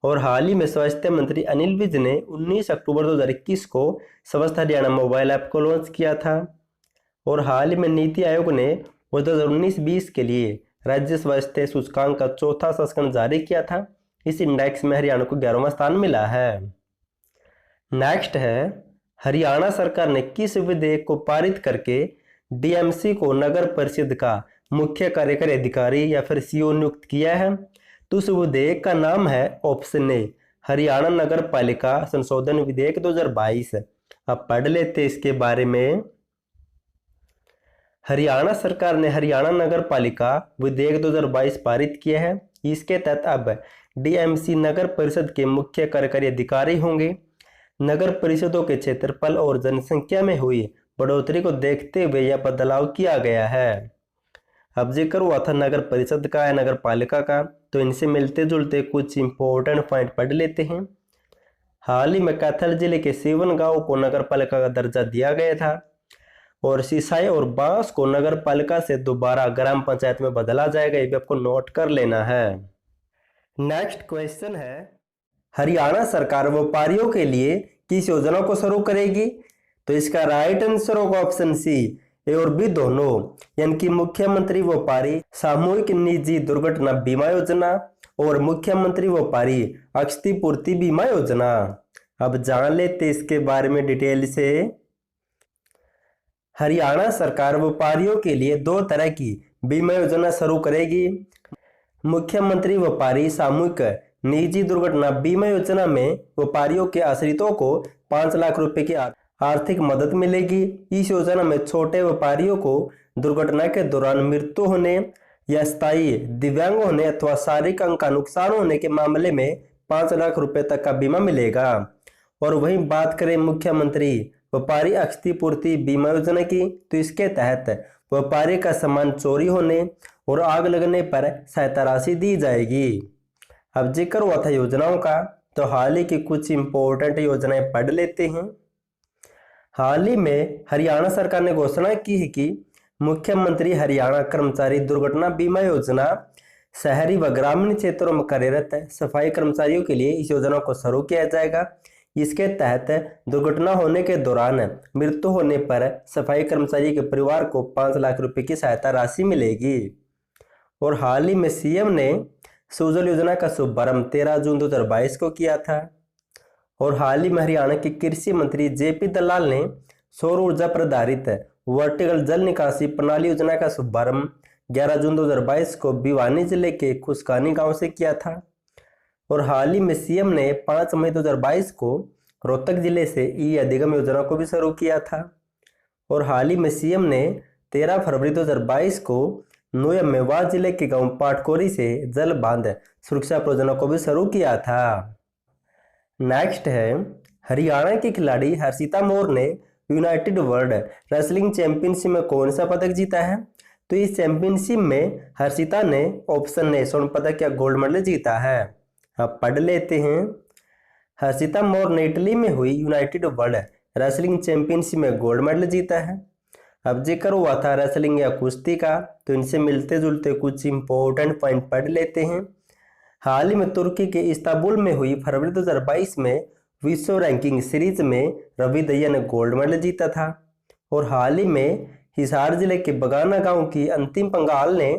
[SPEAKER 1] और हाल ही में स्वास्थ्य मंत्री अनिल विज ने 19 अक्टूबर 2021 को स्वस्थ हरियाणा मोबाइल ऐप को लॉन्च किया था। और हाल ही में नीति आयोग ने 2019-20 के लिए राज्य स्वास्थ्य सूचकांक का 4था संस्करण जारी किया था। इस इंडेक्स में हरियाणा को 11वां स्थान मिला है। नेक्स्ट है, हरियाणा सरकार ने किस विधेयक को पारित करके डीएमसी को नगर परिषद का मुख्य कार्यकारी अधिकारी या फिर सीओ नियुक्त किया है? तो उस विधेयक का नाम है ऑप्शन ए हरियाणा नगर पालिका संशोधन विधेयक 2022। अब पढ़ लेते इसके बारे में। हरियाणा सरकार ने हरियाणा नगर पालिका विधेयक 2022 पारित किया है। इसके तहत अब डीएमसी नगर परिषद के मुख्य कार्यकारी अधिकारी होंगे। नगर परिषदों के क्षेत्रफल और जनसंख्या में हुई बढ़ोतरी को देखते हुए यह बदलाव किया गया है। अब जिक्र हुआ था नगर परिषद का या नगर पालिका का, तो इनसे मिलते जुलते कुछ इंपॉर्टेंट पॉइंट पढ़ लेते हैं। हाल ही में कैथल जिले के सीवन गांव को नगर पालिका का दर्जा दिया गया था और सिसाई और बांस को नगर पालिका से दोबारा ग्राम पंचायत में बदला जाएगा। ये भी आपको नोट कर लेना है। नेक्स्ट क्वेश्चन है, हरियाणा सरकार व्यापारियों के लिए किस योजना को शुरू करेगी? तो इसका राइट आंसर होगा ऑप्शन सी ए और बी दोनों, यानी कि मुख्यमंत्री व्यापारी सामूहिक निजी दुर्घटना बीमा योजना और मुख्यमंत्री व्यापारी क्षतिपूर्ति बीमा योजना। अब जान लेते इसके बारे में डिटेल से। हरियाणा सरकार व्यापारियों के लिए 2 तरह की बीमा योजना शुरू करेगी। मुख्यमंत्री व्यापारी सामूहिक निजी दुर्घटना बीमा योजना में व्यापारियों के आश्रितों को 5 लाख रुपए की आर्थिक मदद मिलेगी। इस योजना में छोटे व्यापारियों को दुर्घटना के दौरान मृत्यु होने या स्थायी दिव्यांग होने अथवा शारीरिक अंग का नुकसान होने के मामले में 5 लाख रुपए तक का बीमा मिलेगा। और वहीं बात करें मुख्यमंत्री व्यापारी क्षतिपूर्ति बीमा योजना की, तो इसके तहत व्यापारी का सामान चोरी होने और आग लगने पर सहायता राशि दी जाएगी। अब जिक्र हुआ था योजनाओं का, तो हाल ही की कुछ इंपॉर्टेंट योजनाएं पढ़ लेते हैं। हाल ही में हरियाणा सरकार ने घोषणा की है कि मुख्यमंत्री हरियाणा कर्मचारी दुर्घटना बीमा योजना शहरी व ग्रामीण क्षेत्रों में कार्यरत सफाई कर्मचारियों के लिए इस योजना को शुरू किया जाएगा। इसके तहत दुर्घटना होने के दौरान मृत्यु होने पर सफाई कर्मचारी के परिवार को 5 लाख रुपए की सहायता राशि मिलेगी। और हाल ही में सीएम ने सुजल योजना का शुभारंभ 13 जून 2022 को किया था। और हाल ही में हरियाणा के कृषि मंत्री जेपी दलाल ने सौर ऊर्जा पर आधारित वर्टिकल जल निकासी प्रणाली योजना का शुभारंभ 11 जून 2022 को भिवानी जिले के खुशकानी गांव से किया था। और हाल ही में सीएम ने 5 मई 2022 को रोहतक जिले से ई अधिगम योजना को भी शुरू किया था। और हाल ही में सीएम ने 13 फरवरी 2022 को नोया मेवाड़ जिले के गांव पाटकोरी से जल बांध सुरक्षा परियोजना को भी शुरू किया था। नेक्स्ट है, हरियाणा की खिलाड़ी हर्षिता मौर्य ने यूनाइटेड वर्ल्ड रेसलिंग चैंपियनशिप में कौन सा पदक जीता है? तो इस चैंपियनशिप में हर्षिता ने ऑप्शन ए स्वर्ण पदक या गोल्ड मेडल जीता है। अब पढ़ लेते हैं। हर्षिता मौर्य ने इटली में हुई यूनाइटेड वर्ल्ड रेसलिंग चैंपियनशिप में गोल्ड मेडल जीता है। अब जिक्र हुआ था रेसलिंग या कुश्ती का, तो इनसे मिलते जुलते कुछ इंपॉर्टेंट पॉइंट पढ़ लेते हैं। हाल ही में तुर्की के इस्तांबुल में हुई फरवरी 2022 में विश्व रैंकिंग सीरीज में रवि दहिया ने गोल्ड मेडल जीता था। और हाल ही में हिसार जिले के बगाना गांव की अंतिम पंगाल ने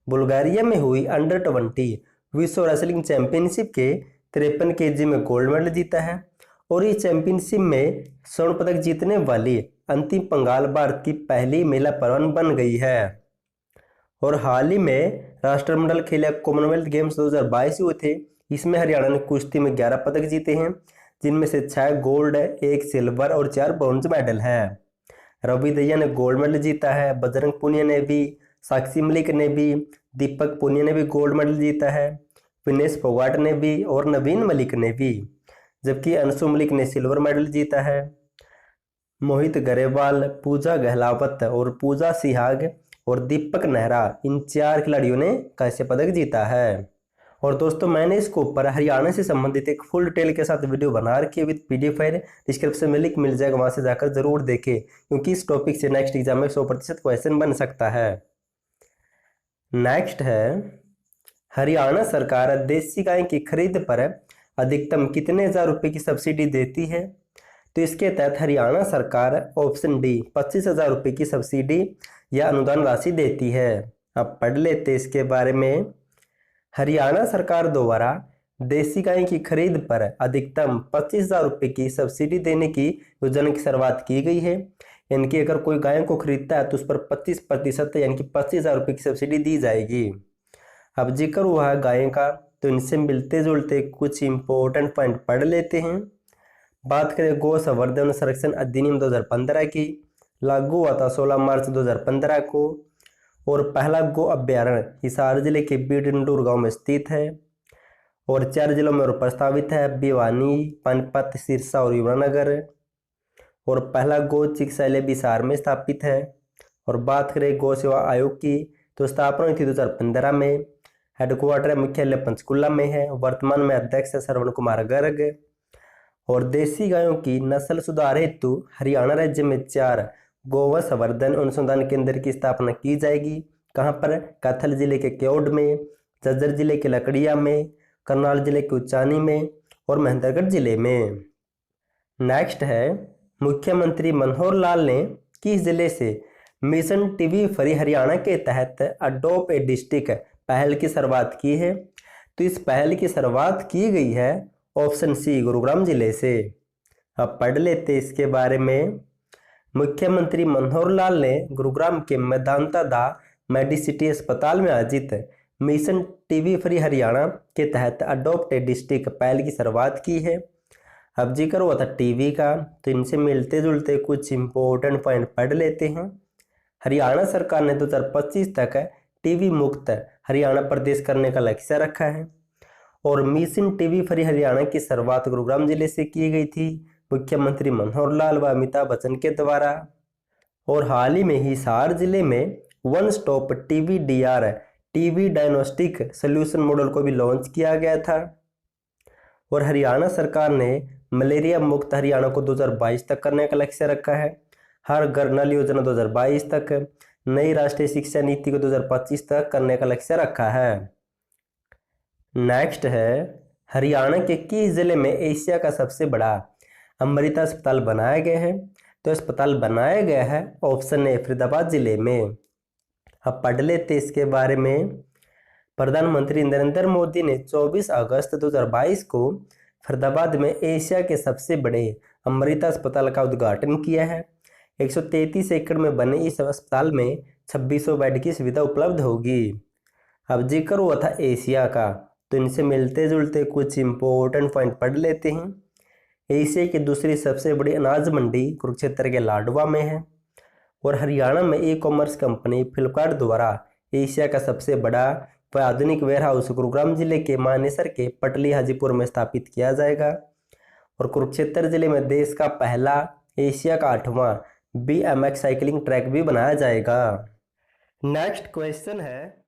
[SPEAKER 1] बुल्गारिया में हुई अंडर 20 विश्व रेसलिंग चैंपियनशिप के 53 केजी में गोल्ड मेडल जीता है। और इस चैंपियनशिप में स्वर्ण पदक जीतने वाली अंतिम पंगाल भारत की पहली महिला पहलवान बन गई है। और हाल ही में राष्ट्रमंडल खेल कॉमनवेल्थ गेम्स 2022 हुए थे। इसमें हरियाणा ने कुश्ती में 11 पदक जीते हैं, जिनमें से 6 गोल्ड, 1 सिल्वर और 4 ब्रॉन्ज मेडल है। रवि दहिया ने गोल्ड मेडल जीता है, बजरंग पुनिया ने भी, साक्षी मलिक ने भी, दीपक पुनिया ने भी गोल्ड मेडल जीता है, विनेश फोगाट ने भी और नवीन मलिक ने भी। जबकि अंशु मलिक ने सिल्वर मेडल जीता है। मोहित गरेवाल, पूजा गहलावत और पूजा सिहाग और दीपक नेहरा, इन 4 खिलाड़ियों ने कांस्य पदक जीता है। और दोस्तों, मैंने इसके ऊपर हरियाणा से संबंधित एक फुल डिटेल के साथ वीडियो बना रखी है विद पीडीएफ फाइल। डिस्क्रिप्शन में लिंक मिल जाएगा, वहां से जाकर जरूर देखें, क्योंकि इस टॉपिक से नेक्स्ट एग्जाम में 100% क्वेश्चन बन सकता है। नेक्स्ट है, हरियाणा सरकार देसी गाय की खरीद पर अधिकतम कितने हजार रुपये की सब्सिडी देती है? तो इसके तहत हरियाणा सरकार ऑप्शन डी 25,000 रुपये की सब्सिडी या अनुदान राशि देती है। अब पढ़ लेते इसके बारे में। हरियाणा सरकार द्वारा देसी गाय की खरीद पर अधिकतम 25,000 रुपये की सब्सिडी देने की योजना की शुरुआत की गई है। यानी कि अगर कोई गाय को खरीदता है तो उस पर 25% यानी कि 25,000 रुपये की सब्सिडी दी जाएगी। अब जिक्र हुआ है गाय का, तो इनसे मिलते जुलते कुछ इंपॉर्टेंट पॉइंट पढ़ लेते हैं। बात करें गौ संवर्धन संरक्षण अधिनियम 2015 की, लागू हुआ था 16 मार्च 2015 को। और पहला गो अभ्यारण्य हिसार जिले के बीडंडूर गांव में स्थित है। और 4 जिलों में और प्रस्तावित है, भिवानी, पानीपत, सिरसा और यमुनानगर। और पहला गो चिकित्सालय भी हिसार में स्थापित है। और बात करें गौ सेवा आयोग की, तो स्थापना हुई थी 2015 में। हेडक्वार्टर मुख्यालय पंचकुला में है। वर्तमान में अध्यक्ष है श्रवण कुमार गर्ग। और देसी गायों की नस्ल सुधार हेतु हरियाणा राज्य में 4 गौ संवर्धन अनुसंधान केंद्र की स्थापना की जाएगी। कहाँ पर? कैथल जिले के क्योड में, झज्जर जिले के लकड़िया में, करनाल जिले के उचानी में और महेंद्रगढ़ जिले में। नेक्स्ट है, मुख्यमंत्री मनोहर लाल ने किस जिले से मिशन टीबी फ्री हरियाणा के तहत अडोप्ट ए डिस्ट्रिक्ट पहल की शुरुआत की है? तो इस पहल की शुरुआत की गई है ऑप्शन सी गुरुग्राम जिले से। अब पढ़ लेते इसके बारे में। मुख्यमंत्री मनोहर लाल ने गुरुग्राम के मेदांता दा मेडिसिटी अस्पताल में आयोजित मिशन टीबी फ्री हरियाणा के तहत अडॉप्ट ए डिस्ट्रिक्ट पहल की शुरुआत की है। अब जिक्र हुआ था टीबी का, तो इनसे मिलते जुलते कुछ इंपॉर्टेंट पॉइंट पढ़ लेते हैं। हरियाणा सरकार ने 2025 तक टीबी मुक्त हरियाणा प्रदेश करने का लक्ष्य रखा है और मिशन टीबी फ्री हरियाणा की शुरुआत गुरुग्राम जिले से की गई थी मुख्यमंत्री मनोहर लाल व अमिताभ बच्चन के द्वारा। और हाल ही में हिसार जिले में one stop TB DR TB diagnostic solution model को भी लॉन्च किया गया था। और हरियाणा सरकार ने मलेरिया मुक्त हरियाणा को 2022 तक करने का लक्ष्य रखा है। हर घर नल योजना 2022 तक, नई राष्ट्रीय शिक्षा नीति को 2025 तक करने का लक्ष्य रखा है। नेक्स्ट है हरियाणा के किस जिले में एशिया का सबसे बड़ा अमृता अस्पताल बनाया गया है? तो अस्पताल बनाया गया है ऑप्शन ए फरीदाबाद जिले में। अब पढ़ लेते इसके बारे में। प्रधानमंत्री नरेंद्र मोदी ने 24 अगस्त 2022 को फरीदाबाद में एशिया के सबसे बड़े अमृता अस्पताल का उद्घाटन किया है। 133 एकड़ में बने इस अस्पताल में 2600 बेड की सुविधा उपलब्ध होगी। अब जिक्र हुआ था एशिया का, तो इनसे मिलते जुलते कुछ इंपॉर्टेंट पॉइंट पढ़ लेते हैं। एशिया की दूसरी सबसे बड़ी अनाज मंडी कुरुक्षेत्र के लाडवा में है। और हरियाणा में ई कॉमर्स कंपनी फ्लिपकार्ट द्वारा एशिया का सबसे बड़ा व आधुनिक वेयरहाउस गुरुग्राम जिले के मानेसर के पटली हाजीपुर में स्थापित किया जाएगा। और कुरुक्षेत्र जिले में देश का पहला एशिया का 8वां BMX साइकिलिंग ट्रैक भी बनाया जाएगा। नेक्स्ट क्वेश्चन है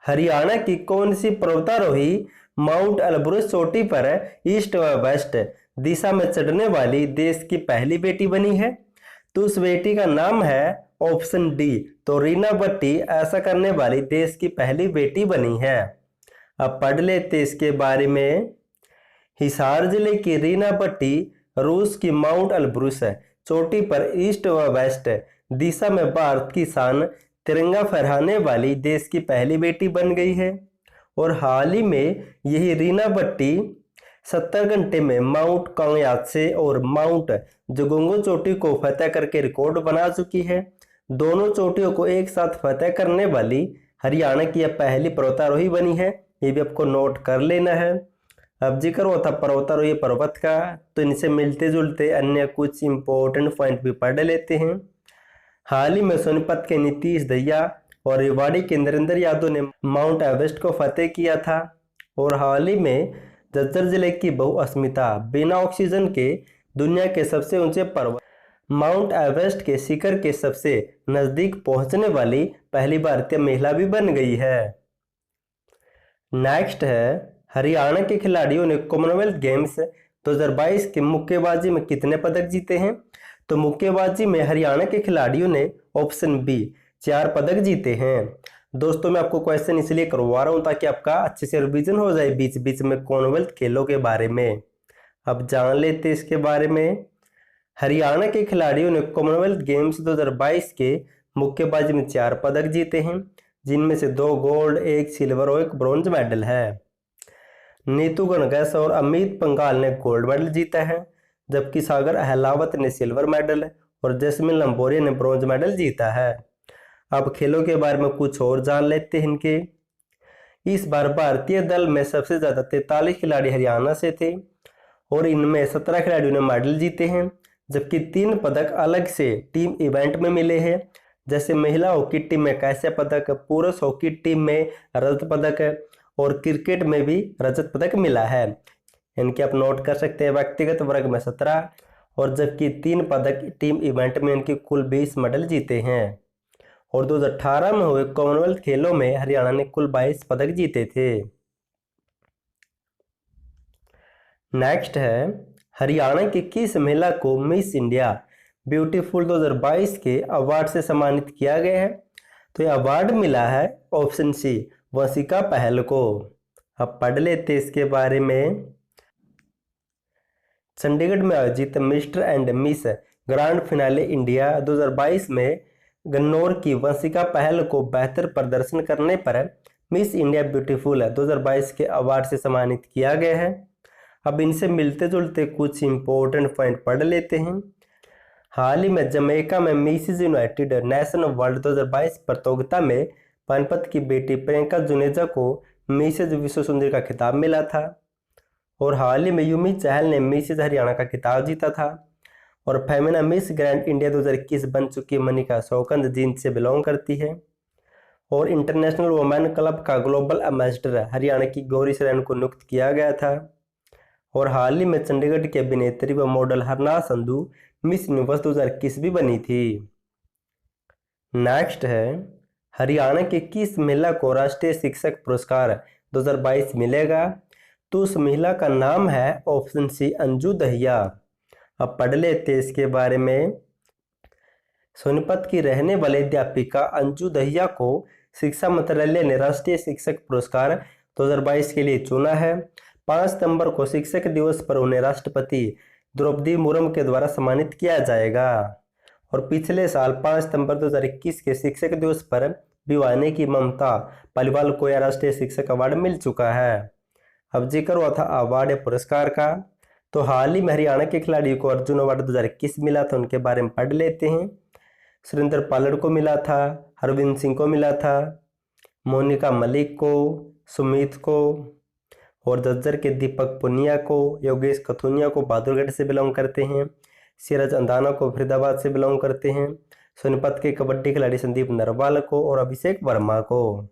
[SPEAKER 1] हरियाणा की कौन सी पर्वतारोही माउंट एल्ब्रुस चोटी पर ईस्ट व वेस्ट दिशा में चढ़ने वाली देश की पहली बेटी बनी है? तो उस बेटी का नाम है ऑप्शन डी तो रीना भट्टी ऐसा करने वाली देश की पहली बेटी बनी है। अब पढ़ लेते इसके बारे में। हिसार जिले की रीना भट्टी रूस की माउंट एल्ब्रुस चोटी पर ईस्ट व वेस्ट दिशा में भारत की शान तिरंगा फहराने वाली देश की पहली बेटी बन गई है। और हाल ही में यही रीना भट्टी 70 घंटे में माउंट कांगयात्से और माउंट जोगोंगो चोटी को फतेह करके रिकॉर्ड बना चुकी है। दोनों चोटियों को एक साथ फतेह करने वाली हरियाणा की यह पहली पर्वतारोही बनी है। ये भी आपको नोट कर लेना है। अब जिक्र होता पर्वतारोही पर्वत का, तो इनसे मिलते जुलते अन्य कुछ इंपॉर्टेंट पॉइंट भी पढ़ लेते हैं। हाल ही में सोनीपत के नीतीश दहिया और रेवाड़ी के नरेंद्र यादव ने माउंट एवरेस्ट को फतेह किया था। और हाल ही में झज्जर जिले की बहुअस्मिता बिना ऑक्सीजन के दुनिया के सबसे ऊंचे पर्वत माउंट एवरेस्ट के शिखर के सबसे नजदीक पहुंचने वाली पहली भारतीय महिला भी बन गई है। नेक्स्ट है हरियाणा के खिलाड़ियों ने कॉमनवेल्थ गेम्स 2022 के मुक्केबाजी में कितने पदक जीते हैं? तो मुक्केबाजी में हरियाणा के खिलाड़ियों ने ऑप्शन बी 4 पदक जीते हैं। दोस्तों मैं आपको क्वेश्चन इसलिए करवा रहा हूं ताकि आपका अच्छे से रिवीजन हो जाए बीच बीच में कॉमनवेल्थ खेलों के बारे में। अब जान लेते इसके बारे में। हरियाणा के खिलाड़ियों ने कॉमनवेल्थ गेम्स 2022 के मुक्केबाजी में 4 पदक जीते हैं, जिनमें से 2 गोल्ड, 1 सिल्वर और 1 ब्रॉन्ज मेडल है। नीतू गणगस और अमित पंघाल ने गोल्ड मेडल जीता है, जबकि सागर अहलावत ने सिल्वर मेडल और जैस्मिन लंबोरिया ने ब्रॉन्ज मेडल जीता है। अब खेलों के बारे में कुछ और जान लेते हैं इनके। इस बार भारतीय दल में सबसे ज्यादा 43 खिलाड़ी हरियाणा से थे और इनमें 17 खिलाड़ियों ने मेडल जीते हैं, जबकि 3 पदक अलग से टीम इवेंट में मिले हैं। जैसे महिला हॉकी टीम में कांस्य पदक, पुरुष हॉकी टीम में रजत पदक और क्रिकेट में भी रजत पदक मिला है। इनके आप नोट कर सकते हैं। व्यक्तिगत वर्ग में 17 और जबकि 3 पदक टीम इवेंट में इनके कुल 20 मेडल जीते हैं। और 2018 में हुए कॉमनवेल्थ खेलों में हरियाणा ने कुल 22 पदक जीते थे। नेक्स्ट है हरियाणा की किस महिला को मिस इंडिया ब्यूटीफुल 2022 के अवार्ड से सम्मानित किया गया है? तो यह अवार्ड मिला है ऑप्शन सी वंशिका पहल को। अब पढ़ लेते इसके बारे में। चंडीगढ़ में आयोजित mister and miss grand finale India 2022 में गन्नौर की वंशिका पहल को बेहतर प्रदर्शन करने पर मिस इंडिया ब्यूटीफुल 2022 के अवार्ड से सम्मानित किया गया है। अब इनसे मिलते जुलते कुछ इंपॉर्टेंट पॉइंट पढ़ लेते हैं। हाल ही में जमैका में मिसेज यूनाइटेड नेशन वर्ल्ड 2022 प्रतियोगिता में पानीपत की बेटी प्रियंका जुनेजा को मिसेज विश्व सुंदरी का खिताब मिला था। और हाल ही में यूमी चहल ने मिसेज हरियाणा का खिताब जीता था। और फेमिना मिस ग्रैंड इंडिया 2021 बन चुकी मनिका सौकंद जींद से बिलोंग करती है। और इंटरनेशनल वुमेन क्लब का ग्लोबल एम्बेसडर हरियाणा की गौरी सरन को नियुक्त किया गया था। और हाल ही में चंडीगढ़ की अभिनेत्री व मॉडल हरना संधू मिस यूनिवर्स 2021 भी बनी थी। नेक्स्ट है, हरियाणा की किस महिला को राष्ट्रीय शिक्षक पुरस्कार 2022 मिलेगा? तो उस महिला का नाम है ऑप्शन सी अंजू दहिया। अब पढ़ लेते इसके बारे में। सोनीपत की रहने वाली अध्यापिका अंजू दहिया को शिक्षा मंत्रालय ने राष्ट्रीय शिक्षक पुरस्कार 2022 के लिए चुना है। 5 सितंबर को शिक्षक दिवस पर उन्हें राष्ट्रपति द्रौपदी मुर्मू के द्वारा सम्मानित किया जाएगा। और पिछले साल 5 सितंबर 2021 के शिक्षक दिवस पर भिवानी की ममता पालीवाल को यह राष्ट्रीय शिक्षक अवार्ड मिल चुका है। अब जिक्र हुआ था अवार्ड या पुरस्कार का, तो हाल ही में हरियाणा के खिलाड़ियों को अर्जुन अवार्ड 2021 मिला था, उनके बारे में पढ़ लेते हैं। सुरेंद्र पालड़ को मिला था, हरविंद सिंह को मिला था, मोनिका मलिक को, सुमित को, और जज्जर के दीपक पुनिया को, योगेश कथुनिया को बहादुरगढ़ से बिलोंग करते हैं, सीरज अंदाना को फरीदाबाद से बिलोंग करते हैं, सोनीपत के कबड्डी खिलाड़ी संदीप नरवाल को और अभिषेक वर्मा को।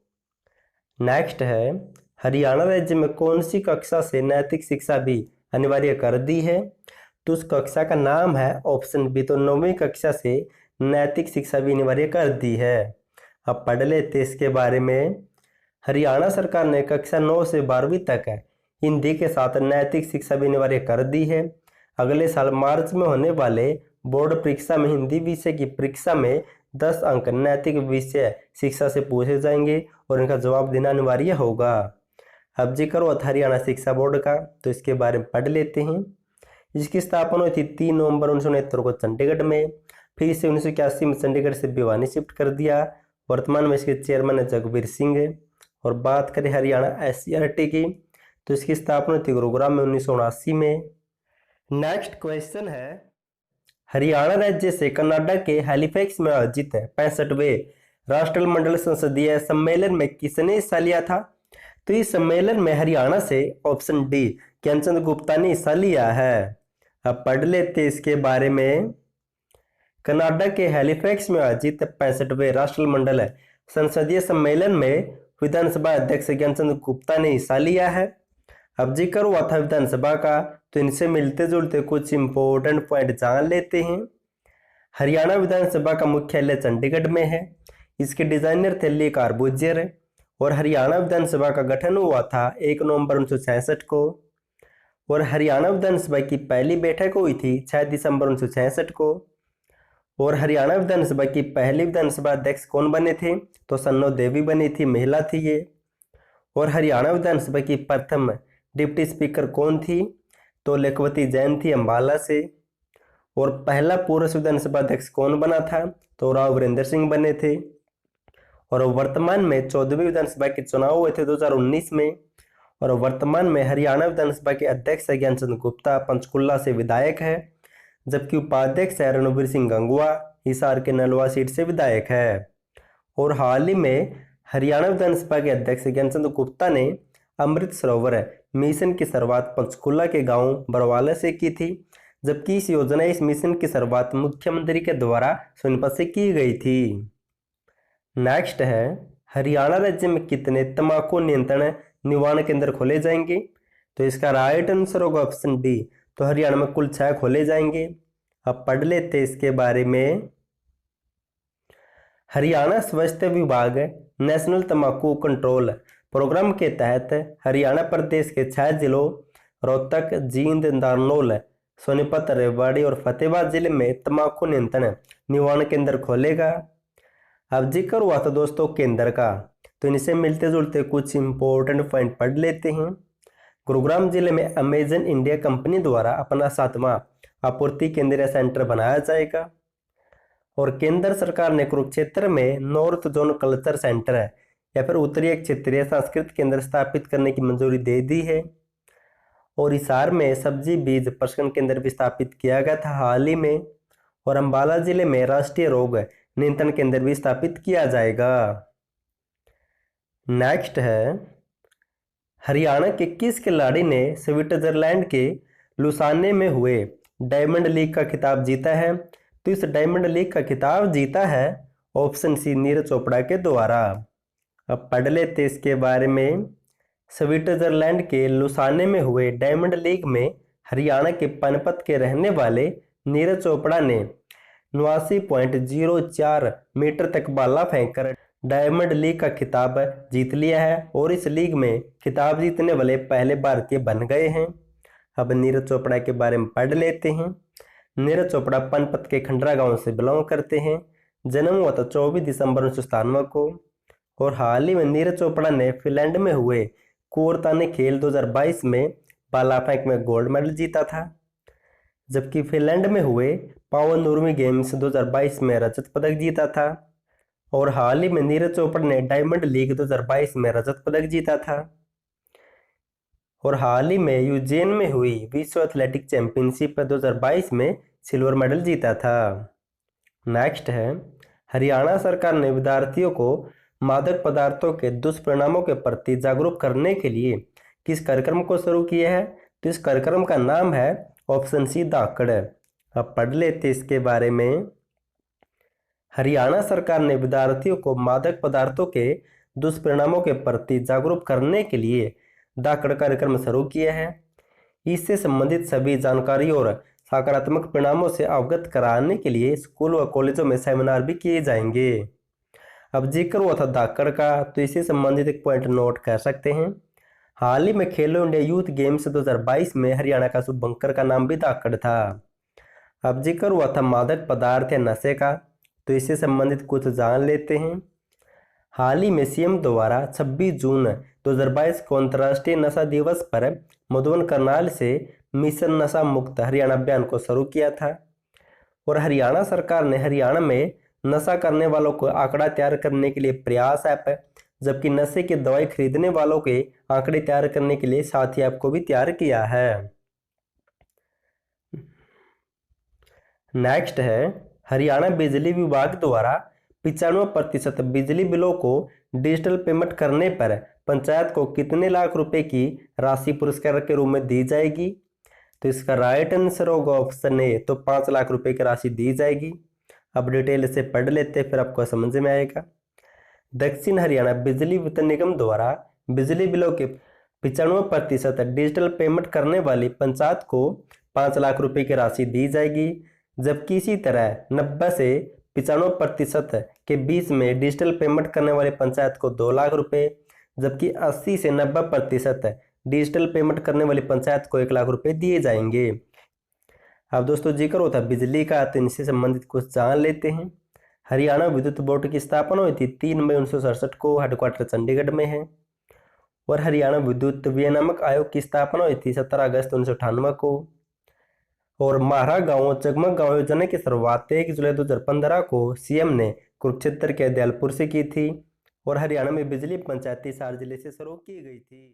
[SPEAKER 1] नेक्स्ट है, हरियाणा राज्य में कौन सी कक्षा से नैतिक शिक्षा भी अनिवार्य कर दी है? तो उस कक्षा का नाम है ऑप्शन बी, तो 9वीं कक्षा से नैतिक शिक्षा भी अनिवार्य कर दी है। अब पढ़ लेते इसके बारे में। हरियाणा सरकार ने कक्षा 9 से 12वीं तक हिंदी के साथ नैतिक शिक्षा भी अनिवार्य कर दी है। अगले साल मार्च में होने वाले बोर्ड परीक्षा में हिंदी विषय की परीक्षा में 10 अंक नैतिक विषय शिक्षा से पूछे जाएंगे और इनका जवाब देना अनिवार्य होगा। अब जिक्र हुआ था हरियाणा शिक्षा बोर्ड का, तो इसके बारे में पढ़ लेते हैं। इसकी स्थापना हुई थी 3 नवंबर 1969 को चंडीगढ़ में, फिर इसे 1981 में चंडीगढ़ से भिवानी शिफ्ट कर दिया। वर्तमान में इसके चेयरमैन है जगबीर सिंह। और बात करें हरियाणा SCRT की, तो इसकी स्थापना थी गुरुग्राम में 1979 में। नेक्स्ट क्वेश्चन है, हरियाणा राज्य से कनाडा के हैलिफैक्स में आयोजित 65वें राष्ट्रमंडल संसदीय सम्मेलन में किसने हिस्सा लिया था? तो इस सम्मेलन में हरियाणा से ऑप्शन डी ज्ञानचंद गुप्ता ने हिस्सा लिया है। अब पढ़ लेते इसके बारे में। कनाडा के हैलिफैक्स में आयोजित 65वें राष्ट्रमंडल संसदीय सम्मेलन में विधानसभा अध्यक्ष ज्ञानचंद गुप्ता ने हिस्सा लिया है। अब जिक्र हुआ था विधानसभा का, तो इनसे मिलते जुलते कुछ इंपॉर्टेंट पॉइंट जान लेते हैं। हरियाणा विधानसभा का मुख्यालय चंडीगढ़ में है। इसके डिजाइनर थे ली कार्बूजियर। और हरियाणा विधानसभा का गठन हुआ था 1 नवंबर 1966 को। और हरियाणा विधानसभा की पहली बैठक हुई थी 6 दिसंबर 1966 को। और हरियाणा विधानसभा की पहली विधानसभा अध्यक्ष कौन बने थे? तो सन्नो देवी बनी थी, महिला थी ये। और हरियाणा विधानसभा की प्रथम डिप्टी स्पीकर कौन थी? तो लेखवती जैन थी, अंबाला से। और पहला पुरुष विधानसभा अध्यक्ष कौन बना था? तो राव वीरेंद्र सिंह बने थे। और वर्तमान में 14वीं विधानसभा के चुनाव हुए थे 2019 में। और वर्तमान में हरियाणा विधानसभा के अध्यक्ष ज्ञानचंद गुप्ता पंचकुला से विधायक है, जबकि उपाध्यक्ष है रणवीर सिंह गंगवा, हिसार के नलवा सीट से विधायक है। और हाल ही में हरियाणा विधानसभा के अध्यक्ष ज्ञानचंद गुप्ता ने अमृत सरोवर मिशन की शुरुआत पंचकुला के गांव बरवाला से की थी, जबकि इस मिशन की शुरुआत मुख्यमंत्री के द्वारा सोनीपत से की गई थी। नेक्स्ट है, हरियाणा राज्य में कितने तंबाकू नियंत्रण निवारण केंद्र खोले जाएंगे? तो इसका राइट आंसर होगा ऑप्शन डी, तो हरियाणा में कुल 6 खोले जाएंगे। अब पढ़ लेते इसके बारे में। हरियाणा स्वास्थ्य विभाग नेशनल तंबाकू कंट्रोल प्रोग्राम के तहत हरियाणा प्रदेश के 6 जिलों रोहतक, जींद, नारनौल, सोनीपत, रेवाड़ी और फतेहाबाद जिले में तंबाकू नियंत्रण निवारण केंद्र खोलेगा। अब जिक्र हुआ था दोस्तों केंद्र का, तो इनसे मिलते जुलते कुछ इंपॉर्टेंट पॉइंट पढ़ लेते हैं। गुरुग्राम जिले में अमेजन इंडिया कंपनी द्वारा अपना 7वां आपूर्ति केंद्रीय सेंटर बनाया जाएगा। और केंद्र सरकार ने कुरुक्षेत्र में नॉर्थ जोन कल्चर सेंटर या फिर उत्तरीय क्षेत्रीय सांस्कृतिक केंद्र स्थापित करने की मंजूरी दे दी है। और हिसार में सब्जी बीज प्रशिक्षण केंद्र भी स्थापित किया गया था हाल ही में। और अंबाला जिले में राष्ट्रीय रोग नियंत्रण केंद्र भी स्थापित किया जाएगा। नेक्स्ट है, हरियाणा के किस खिलाड़ी ने स्विट्जरलैंड के लुसाने में हुए डायमंड लीग का खिताब जीता है? तो इस डायमंड लीग का खिताब जीता है ऑप्शन सी नीरज चोपड़ा के द्वारा। अब पढ़ लेते इसके बारे में। स्विट्जरलैंड के लुसाने में हुए डायमंड लीग में हरियाणा के पनपत के रहने वाले नीरज चोपड़ा ने 89.04 मीटर तक भाला फेंककर डायमंड लीग का खिताब जीत लिया है और इस लीग में खिताब जीतने वाले पहले भारतीय बन गए हैं। अब नीरज चोपड़ा के बारे में पढ़ लेते हैं। नीरज चोपड़ा पनपत के खंडरा गांव से बिलोंग करते हैं। जन्म हुआ था 24 दिसंबर 1997 को। और हाल ही में नीरज चोपड़ा ने फिनलैंड में हुए कोरताने खेल 2022 में भाला फेंक में गोल्ड मेडल जीता था, जबकि फिनलैंड में हुए पावन नूर्मी गेम्स 2022 में रजत पदक जीता था। और हाल ही में नीरज चोपड़ा ने डायमंड लीग 2022 में रजत पदक जीता था। और हाल ही में यूजेन में हुई विश्व एथलेटिक चैंपियनशिप 2022 में सिल्वर मेडल जीता था। नेक्स्ट है, हरियाणा सरकार ने विद्यार्थियों को मादक पदार्थों के दुष्परिणामों के प्रति जागरूक करने के लिए किस कार्यक्रम को शुरू किया है? तो इस कार्यक्रम का नाम है ऑप्शन सी धाकड़। अब पढ़ लेते इसके बारे में। हरियाणा सरकार ने विद्यार्थियों को मादक पदार्थों के दुष्परिणामों के प्रति जागरूक करने के लिए धाकड़ कार्यक्रम शुरू किया है। इससे संबंधित सभी जानकारी और सकारात्मक परिणामों से अवगत कराने के लिए स्कूल व कॉलेजों में सेमिनार भी किए जाएंगे। अब जिक्र हुआ था धाकड़ का, तो इससे संबंधित एक पॉइंट नोट कर सकते हैं। हाल ही में खेलो इंडिया यूथ गेम्स 2022 में हरियाणा का शुभंकर का नाम भी धाकड़ था। अब जिक्र हुआ था मादक पदार्थ या नशे का, तो इससे संबंधित कुछ जान लेते हैं। हाल ही में सीएम द्वारा 26 जून 2022 को अंतर्राष्ट्रीय नशा दिवस पर मधुबन करनाल से मिशन नशा मुक्त हरियाणा अभियान को शुरू किया था। और हरियाणा सरकार ने हरियाणा में नशा करने वालों को आंकड़ा तैयार करने के लिए प्रयास ऐप, जबकि नशे की दवाई खरीदने वालों के आंकड़े तैयार करने के लिए साथी ऐप को भी तैयार किया है। नेक्स्ट है, हरियाणा बिजली विभाग द्वारा 95% बिजली बिलों को डिजिटल पेमेंट करने पर पंचायत को कितने लाख रुपए की राशि पुरस्कार के रूप में दी जाएगी? तो इसका राइट आंसर होगा ऑप्शन ए, तो 5 लाख रुपए की राशि दी जाएगी। अब डिटेल से पढ़ लेते हैं, फिर आपको समझ में आएगा। दक्षिण हरियाणा बिजली वितरण निगम द्वारा बिजली बिलों के 95% डिजिटल पेमेंट करने वाली पंचायत को 5 लाख रुपए की राशि दी जाएगी, जबकि इसी तरह 90 से 95% के बीच में डिजिटल पेमेंट करने वाली पंचायत को 2 लाख रुपए, जबकि 80 से 90% डिजिटल पेमेंट करने वाली पंचायत को 1 लाख रुपए दिए जाएंगे। अब दोस्तों जिक्र होता है बिजली का, तो इनसे संबंधित कुछ जान लेते हैं। हरियाणा विद्युत बोर्ड की स्थापना हुई थी 3 मई 1967 को, हेडक्वार्टर चंडीगढ़ में है। और हरियाणा विद्युत विनियामक आयोग की स्थापना हुई थी 17 अगस्त 1998 को। और मारा गांव जगमग गांव योजना की शुरुआत 1 जुलाई 2015 को सीएम ने कुरुक्षेत्र के दयालपुर से की थी। और हरियाणा में बिजली पंचायती 4 जिले से शुरू की गई थी।